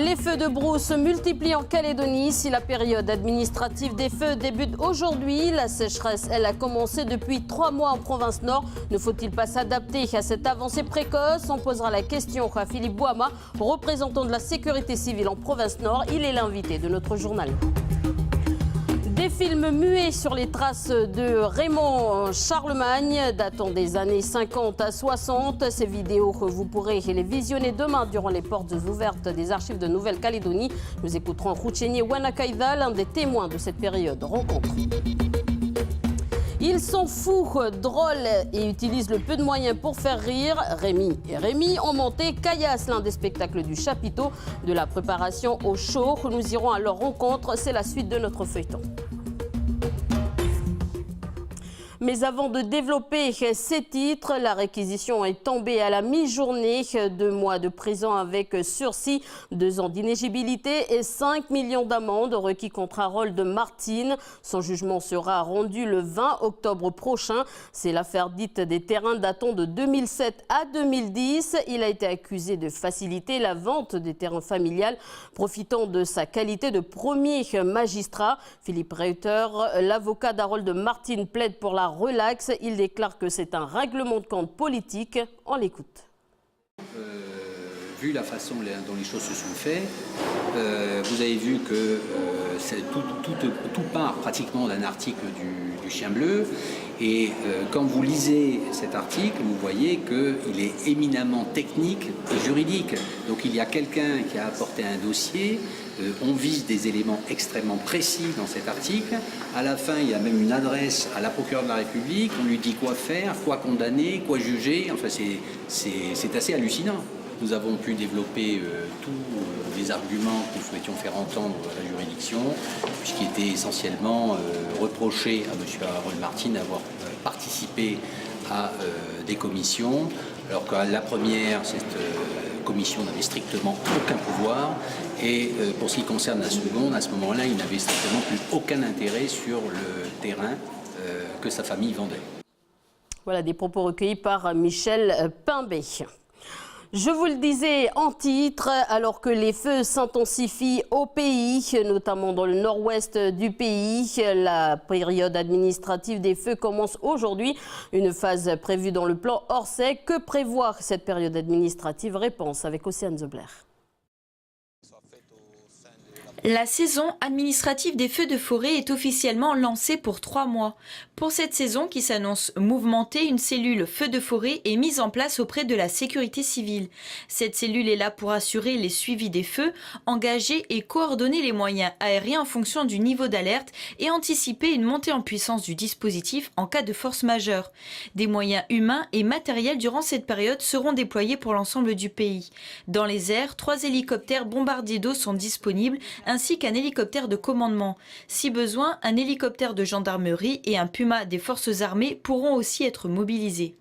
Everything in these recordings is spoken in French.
Les feux de brousse se multiplient en Calédonie. Si la période administrative des feux débute aujourd'hui, la sécheresse, elle, a commencé depuis 3 mois en province nord. Ne faut-il pas s'adapter à cette avancée précoce? On posera la question à Philippe Bouama, représentant de la sécurité civile en province nord. Il est l'invité de notre journal. Des films muets sur les traces de Raymond Charlemagne, datant des années 50 à 60. Ces vidéos, vous pourrez les visionner demain durant les portes ouvertes des archives de Nouvelle-Calédonie. Nous écouterons Rouchénier Wanakaïda, l'un des témoins de cette période rencontre. Ils sont fous, drôles et utilisent le peu de moyens pour faire rire. Rémi et Rémi ont monté Caillasse, l'un des spectacles du chapiteau. De la préparation au show, nous irons à leur rencontre. C'est la suite de notre feuilleton. Mais avant de développer ces titres, la réquisition est tombée à la mi-journée. 2 mois de prison avec sursis, 2 ans d'inéligibilité et 5 millions d'amendes requis contre Harold Martin. Son jugement sera rendu le 20 octobre prochain. C'est l'affaire dite des terrains datant de 2007 à 2010. Il a été accusé de faciliter la vente des terrains familiales, profitant de sa qualité de premier magistrat. Philippe Reuter, l'avocat d'Harold Martin, plaide pour la relax. Il déclare que c'est un règlement de compte politique. On l'écoute. Vu la façon dont les choses se sont faites, vous avez vu que tout part pratiquement d'un article du Chien Bleu. Et quand vous lisez cet article, vous voyez qu'il est éminemment technique et juridique. Donc il y a quelqu'un qui a apporté un dossier. On vise des éléments extrêmement précis dans cet article. À la fin, il y a même une adresse à la procureure de la République. On lui dit quoi faire, quoi condamner, quoi juger. Enfin, c'est assez hallucinant. Nous avons pu développer tous les arguments que nous souhaitions faire entendre à la juridiction, puisqu'il était essentiellement reproché à M. Harold Martin d'avoir participé à des commissions, alors que la première, cette commission n'avait strictement aucun pouvoir, et pour ce qui concerne la seconde, à ce moment-là, il n'avait strictement plus aucun intérêt sur le terrain que sa famille vendait. Voilà des propos recueillis par Michel Pimbé. Je vous le disais en titre, alors que les feux s'intensifient au pays, notamment dans le nord-ouest du pays, la période administrative des feux commence aujourd'hui. Une phase prévue dans le plan Orsec. Que prévoit cette période administrative? Réponse avec Océane Zebler. La saison administrative des feux de forêt est officiellement lancée pour 3 mois. Pour cette saison qui s'annonce mouvementée, une cellule feux de forêt est mise en place auprès de la sécurité civile. Cette cellule est là pour assurer les suivis des feux, engager et coordonner les moyens aériens en fonction du niveau d'alerte et anticiper une montée en puissance du dispositif en cas de force majeure. Des moyens humains et matériels durant cette période seront déployés pour l'ensemble du pays. Dans les airs, 3 hélicoptères bombardiers d'eau sont disponibles, ainsi qu'un hélicoptère de commandement. Si besoin, un hélicoptère de gendarmerie et un Puma des forces armées pourront aussi être mobilisés.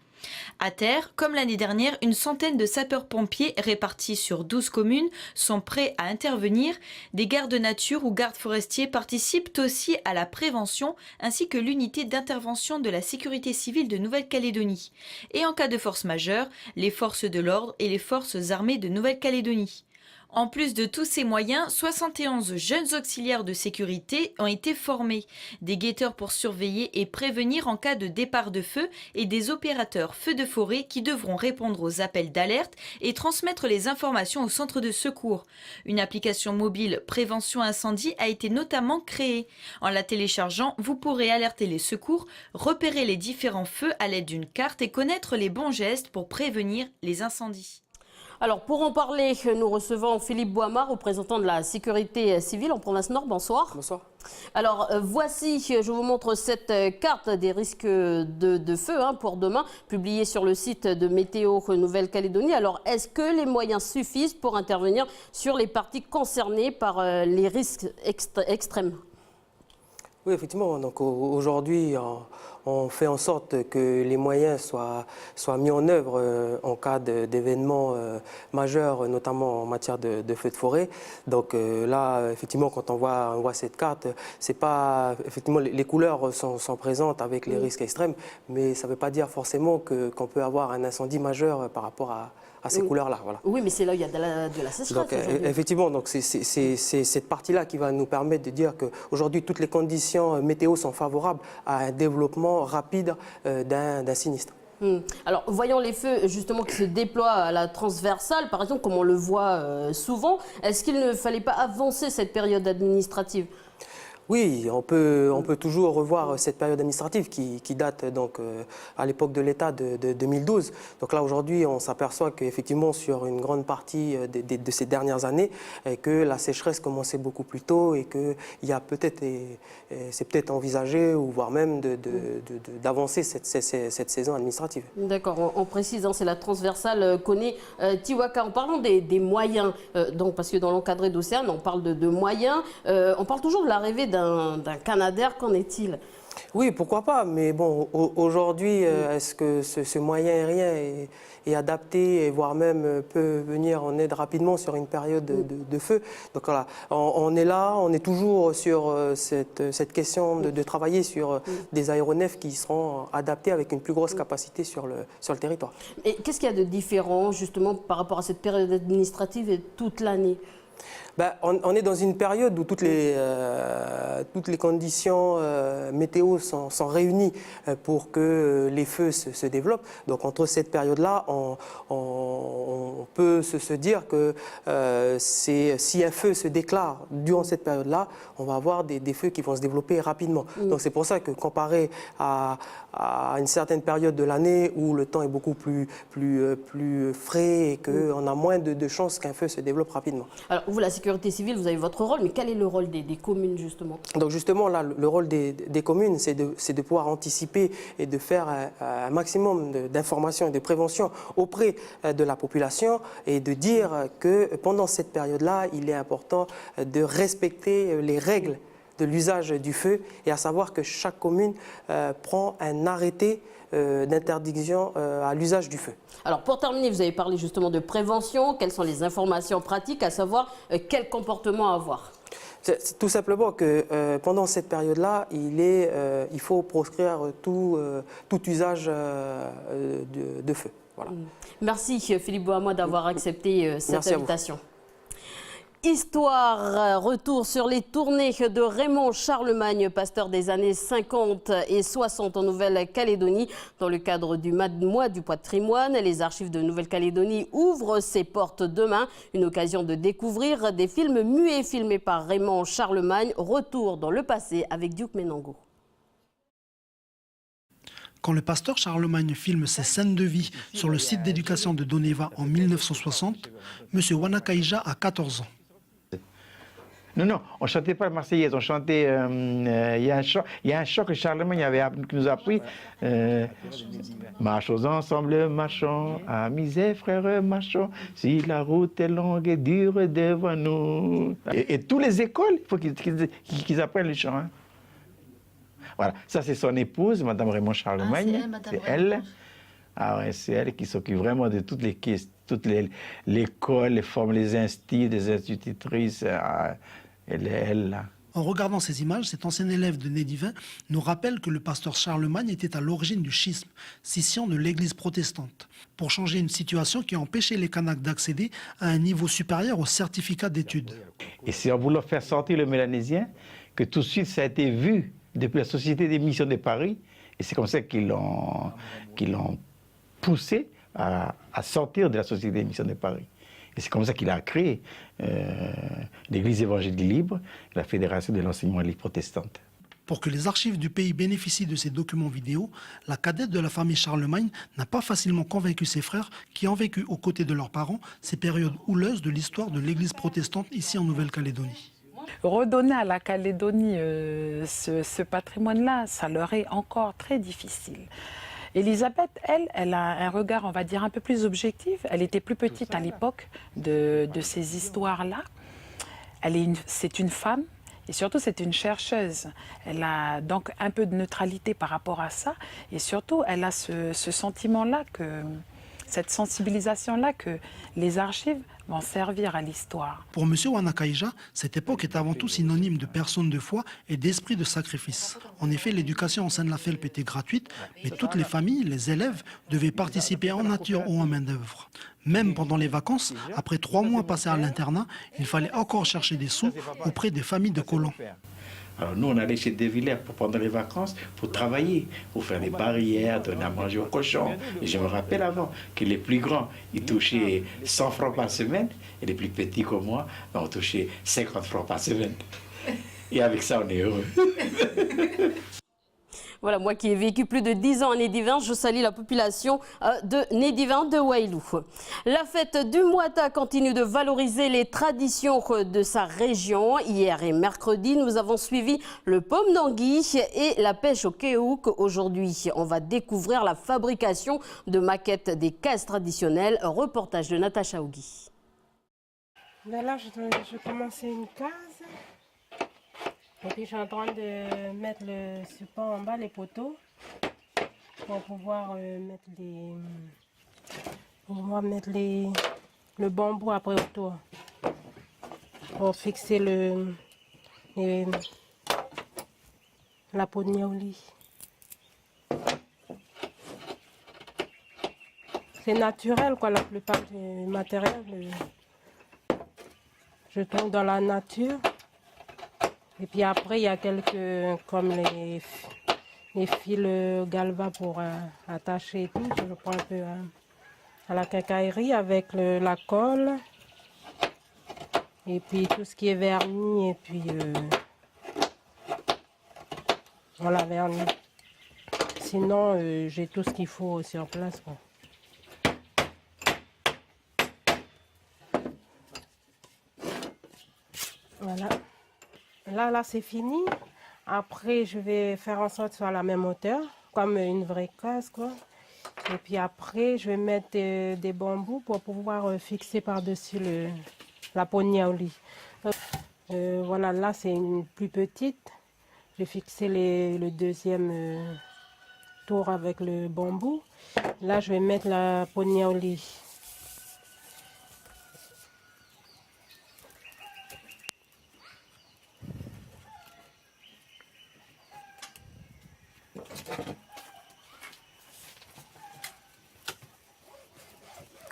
À terre, comme l'année dernière, une centaine de sapeurs-pompiers répartis sur 12 communes sont prêts à intervenir. Des gardes nature ou gardes forestiers participent aussi à la prévention ainsi que l'unité d'intervention de la sécurité civile de Nouvelle-Calédonie. Et en cas de force majeure, les forces de l'ordre et les forces armées de Nouvelle-Calédonie. En plus de tous ces moyens, 71 jeunes auxiliaires de sécurité ont été formés. Des guetteurs pour surveiller et prévenir en cas de départ de feu et des opérateurs feux de forêt qui devront répondre aux appels d'alerte et transmettre les informations au centre de secours. Une application mobile prévention incendie a été notamment créée. En la téléchargeant, vous pourrez alerter les secours, repérer les différents feux à l'aide d'une carte et connaître les bons gestes pour prévenir les incendies. Alors, pour en parler, nous recevons Philippe Bouama, représentant de la sécurité civile en province nord. Bonsoir. Bonsoir. Alors, voici, je vous montre cette carte des risques de feu pour demain, publiée sur le site de Météo Nouvelle-Calédonie. Alors, est-ce que les moyens suffisent pour intervenir sur les parties concernées par les risques extrêmes? Oui, effectivement. Donc aujourd'hui, on fait en sorte que les moyens soient mis en œuvre en cas d'événements majeurs, notamment en matière de feux de forêt. Donc là, effectivement, quand on voit cette carte, c'est pas effectivement les couleurs sont présentes avec les risques extrêmes, mais ça ne veut pas dire forcément qu'on peut avoir un incendie majeur par rapport à ces couleurs-là. Voilà. Oui, mais c'est là où il y a de la sécheresse. Donc, effectivement, donc c'est cette partie-là qui va nous permettre de dire qu'aujourd'hui, toutes les conditions météo sont favorables à un développement rapide d'un sinistre. Alors, voyons les feux justement qui se déploient à la transversale, par exemple, comme on le voit souvent. Est-ce qu'il ne fallait pas avancer cette période administrative ? Oui, on peut toujours revoir cette période administrative qui date donc à l'époque de l'État de 2012. Donc là aujourd'hui, on s'aperçoit qu'effectivement sur une grande partie de ces dernières années, que la sécheresse commençait beaucoup plus tôt et que il y a peut-être, c'est peut-être envisagé ou voire même d'avancer cette saison administrative. D'accord. En précisant, c'est la transversale connaît Tiwaka. En parlant des moyens, donc parce que dans l'encadré d'Océane, on parle de moyens. On parle toujours de l'arrivée d'un Canadair, qu'en est-il ? Oui, pourquoi pas, mais bon, aujourd'hui, est-ce que ce moyen aérien est adapté, et voire même peut venir en aide rapidement sur une période de feu? Donc voilà, on est là, on est toujours sur cette question de travailler sur des aéronefs qui seront adaptés avec une plus grosse capacité sur le territoire. Et qu'est-ce qu'il y a de différent justement par rapport à cette période administrative et toute l'année ? Ben, on est dans une période où toutes les conditions météo sont réunies pour que les feux se développent. Donc entre cette période-là, on peut se dire que si un feu se déclare durant cette période-là, on va avoir des feux qui vont se développer rapidement. Donc c'est pour ça que comparé à une certaine période de l'année où le temps est beaucoup plus frais et qu'on a moins de chances qu'un feu se développe rapidement. Alors vous, la sécurité civile, vous avez votre rôle, mais quel est le rôle des communes justement ? Donc justement, là, le rôle des communes, c'est de pouvoir anticiper et de faire un maximum d'informations et de prévention auprès de la population et de dire que pendant cette période-là, il est important de respecter les règles de l'usage du feu et à savoir que chaque commune prend un arrêté d'interdiction à l'usage du feu. Alors pour terminer, vous avez parlé justement de prévention. Quelles sont les informations pratiques, à savoir quel comportement avoir ? C'est tout simplement que pendant cette période-là, il faut proscrire tout usage de feu. Voilà. Merci Philippe Bohamois d'avoir accepté cette invitation. Histoire, retour sur les tournées de Raymond Charlemagne, pasteur des années 50 et 60 en Nouvelle-Calédonie. Dans le cadre du mois du patrimoine, les archives de Nouvelle-Calédonie ouvrent ses portes demain. Une occasion de découvrir des films muets filmés par Raymond Charlemagne. Retour dans le passé avec Duke Menango. Quand le pasteur Charlemagne filme ses scènes de vie sur le site d'éducation de Doneva en 1960, M. Wanakaija a 14 ans. Non, on ne chantait pas la Marseillaise, on chantait. Il y a un chant que Charlemagne qui nous a appris. Marchons ensemble, marchons, amis et frères, marchons, si la route est longue et dure devant nous. Et toutes les écoles, il faut qu'ils apprennent le chant. Hein. Voilà, ça c'est son épouse, Madame Raymond Charlemagne. C'est elle. Ah ouais, c'est elle qui s'occupe vraiment de toutes l'école, les formes, les instituts, des institutrices. Elle est elle là. En regardant ces images, cet ancien élève de Nédivin nous rappelle que le pasteur Charlemagne était à l'origine du schisme, scission de l'église protestante, pour changer une situation qui empêchait les Kanaks d'accéder à un niveau supérieur au certificat d'études. Et c'est en voulant faire sortir le mélanésien que tout de suite ça a été vu depuis la Société des missions de Paris, et c'est comme ça qu'ils l'ont poussé à sortir de la Société des missions de Paris. Et c'est comme ça qu'il a créé l'Église évangélique libre, la Fédération de l'enseignement libre protestante. Pour que les archives du pays bénéficient de ces documents vidéo, la cadette de la famille Charlemagne n'a pas facilement convaincu ses frères qui ont vécu aux côtés de leurs parents ces périodes houleuses de l'histoire de l'Église protestante ici en Nouvelle-Calédonie. Redonner à la Calédonie ce patrimoine-là, ça leur est encore très difficile. Elisabeth, elle a un regard, on va dire, un peu plus objectif. Elle était plus petite à l'époque de ces histoires-là. C'est une femme et surtout c'est une chercheuse. Elle a donc un peu de neutralité par rapport à ça et surtout elle a ce sentiment-là que cette sensibilisation-là que les archives vont servir à l'histoire. Pour M. Wanakaija, cette époque est avant tout synonyme de personne de foi et d'esprit de sacrifice. En effet, l'éducation en Seine-la-Felpe était gratuite, mais toutes les familles, les élèves, devaient participer en nature ou en main-d'œuvre. Même pendant les vacances, après 3 mois passés à l'internat, il fallait encore chercher des sous auprès des familles de colons. Alors nous, on allait chez De Villers pendant les vacances pour travailler, pour faire des barrières, donner à manger aux cochons. Et je me rappelle avant que les plus grands, ils touchaient 100 francs par semaine, et les plus petits comme moi, on touchait 50 francs par semaine. Et avec ça, on est heureux. Voilà, moi qui ai vécu plus de 10 ans à Nédivin, je salue la population de Nédivin de Wailou. La fête du Mouata continue de valoriser les traditions de sa région. Hier et mercredi, nous avons suivi le pomme d'anguille et la pêche au kéouk. Aujourd'hui, on va découvrir la fabrication de maquettes des cases traditionnelles. Reportage de Natacha Ougui. Là, je commençais une case. Et puis je suis en train de mettre le support en bas, les poteaux, pour pouvoir mettre le bambou après autour, pour fixer la peau de niaouli. C'est naturel, quoi, la plupart du matériel. Je trouve dans la nature. Et puis après, il y a quelques, comme les fils galva pour attacher et tout. Je le prends un peu à la quincaillerie avec la colle. Et puis tout ce qui est vernis et puis voilà, vernis. Sinon, j'ai tout ce qu'il faut sur place, quoi. Voilà. Là, c'est fini. Après, je vais faire en sorte que ce soit à la même hauteur, comme une vraie case, quoi. Et puis après, je vais mettre des bambous pour pouvoir fixer par-dessus la peau de niaouli. Voilà, là, c'est une plus petite. J'ai fixé le deuxième tour avec le bambou. Là, je vais mettre la peau de niaouli.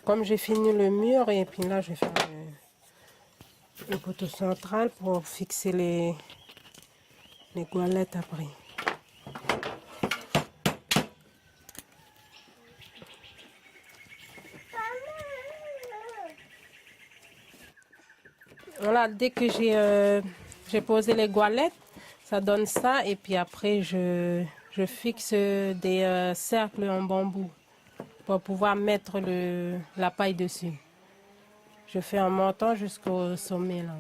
Comme j'ai fini le mur, et puis là je vais faire le poteau central pour fixer les goualettes après. Voilà, dès que j'ai posé les goualettes, ça donne ça, et puis après je fixe des cercles en bambou pour pouvoir mettre la paille dessus. Je fais un montant jusqu'au sommet là.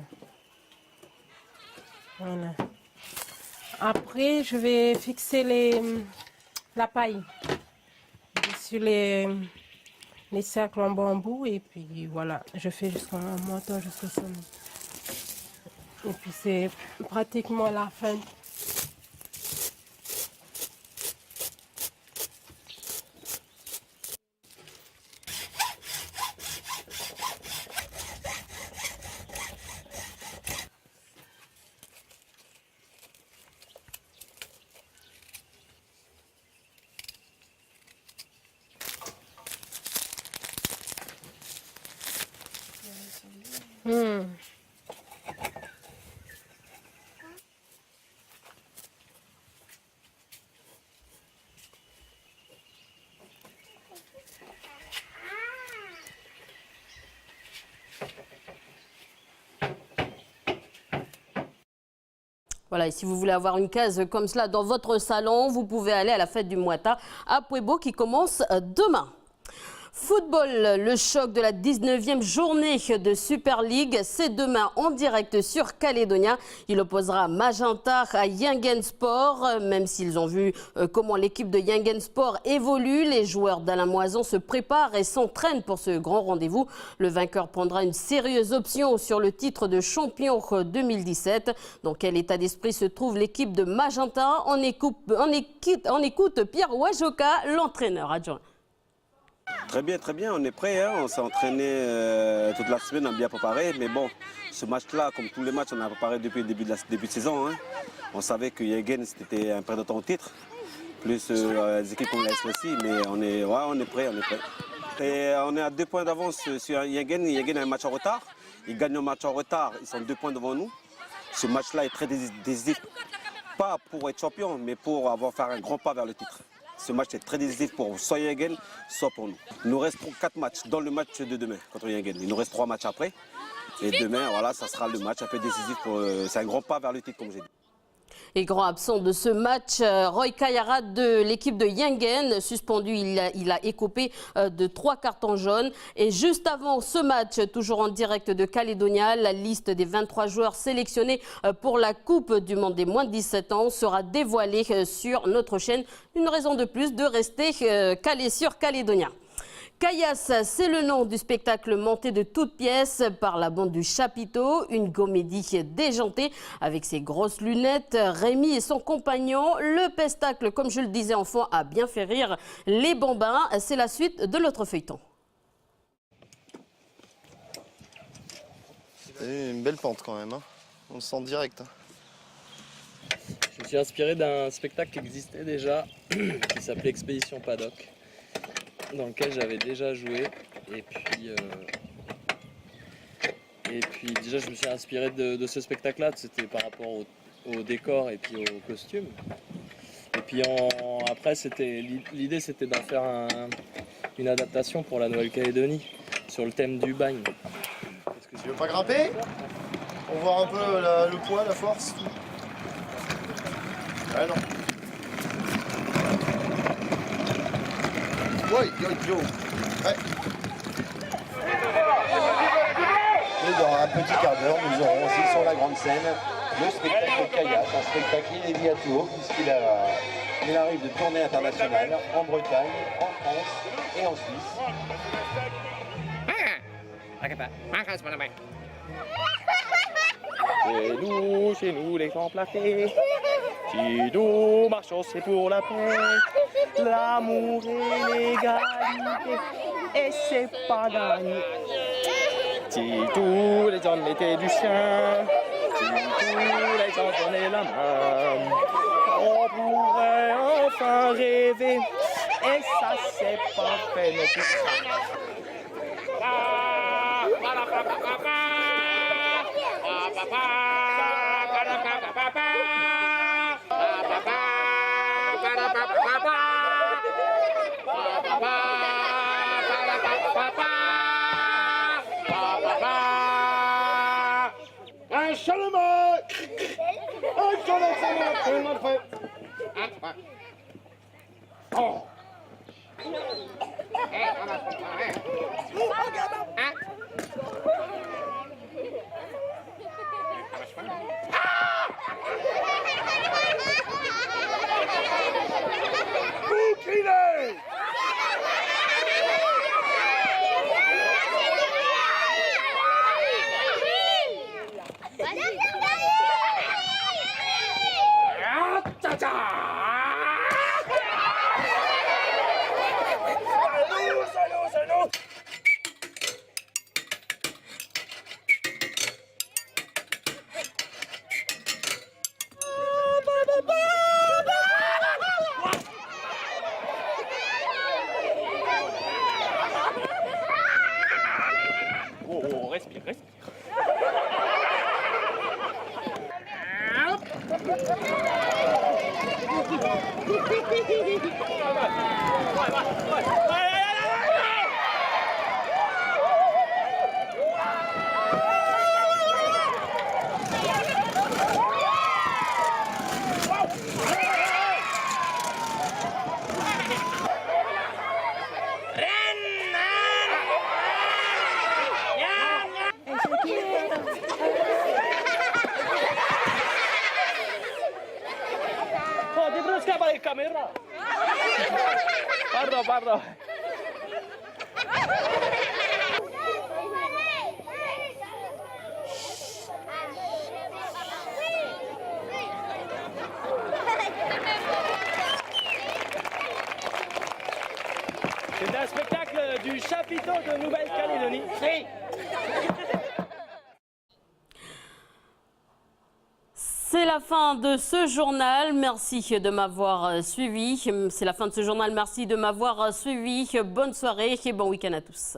Voilà. Après, je vais fixer la paille sur les cercles en bambou et puis voilà, je fais jusqu'au montant jusqu'au sommet. Et puis c'est pratiquement la fin. Voilà, et si vous voulez avoir une case comme cela dans votre salon, vous pouvez aller à la fête du Mouata à Puebo qui commence demain. Football, le choc de la 19e journée de Super League, c'est demain en direct sur Calédonia. Il opposera Magenta à Yangensport. Même s'ils ont vu comment l'équipe de Yangensport évolue, les joueurs d'Alain Moison se préparent et s'entraînent pour ce grand rendez-vous. Le vainqueur prendra une sérieuse option sur le titre de champion 2017. Dans quel état d'esprit se trouve l'équipe de Magenta? On écoute Pierre Wajoka, l'entraîneur adjoint. Très bien, on est prêt. Hein. On s'est entraîné toute la semaine, on a bien préparé. Mais bon, ce match-là, comme tous les matchs, on a préparé depuis le début de saison. Hein. On savait que Yengen, c'était un prédateur au titre. Plus les équipes comme la SLC, mais on est prêt. Et on est à 2 points d'avance sur Yengen. Yengen a un match en retard. Ils gagnent un match en retard, ils sont 2 points devant nous. Ce match-là est très décisif, pas pour être champion, mais pour avoir fait un grand pas vers le titre. Ce match est très décisif pour soit Yengen, soit pour nous. Il nous reste 4 matchs dans le match de demain contre Yengen. Il nous reste 3 matchs après. Et demain, voilà, ça sera le match un peu décisif. C'est un grand pas vers le titre, comme j'ai dit. Et grand absent de ce match, Roy Kayara de l'équipe de Yengen, suspendu, il a écopé de 3 cartons jaunes. Et juste avant ce match, toujours en direct de Calédonia, la liste des 23 joueurs sélectionnés pour la Coupe du Monde des moins de 17 ans sera dévoilée sur notre chaîne. Une raison de plus de rester calé sur Calédonia. Caillasse, c'est le nom du spectacle monté de toutes pièces par la bande du Chapiteau. Une comédie déjantée avec ses grosses lunettes. Rémi et son compagnon. Le pestacle, comme je le disais enfant, a bien fait rire les bambins. C'est la suite de l'autre feuilleton. C'est une belle pente quand même, hein. On le sent direct. Je me suis inspiré d'un spectacle qui existait déjà, qui s'appelait Expédition Paddock, dans lequel j'avais déjà joué. Et puis déjà je me suis inspiré de ce spectacle-là, c'était par rapport au décor et puis au costume. Et puis après l'idée c'était d'en faire une adaptation pour la Nouvelle-Calédonie sur le thème du bagne. Tu veux pas grimper? Pour voir un peu le poids, la force, tout. Ouais, non. Ouais, yo. Ouais. Et dans un petit quart d'heure, nous aurons aussi sur la grande scène le spectacle Caillasse, un spectacle inédit à Tours, puisqu'il arrive de tournée internationale en Bretagne, en France et en Suisse. Chez nous les grands placés, si nous marchons c'est pour la paix, l'amour et l'égalité, et c'est pas gagné. Si tous les hommes mettaient du sien, si tous les gens donnaient la main, on pourrait enfin rêver, et ça c'est pas fait non plus. Oh, respire. Camera. Pardon. C'est un spectacle du chapiteau de Nouvelle-Calédonie. C'est la fin de ce journal. Merci de m'avoir suivi. C'est la fin de ce journal. Merci de m'avoir suivi. Bonne soirée et bon week-end à tous.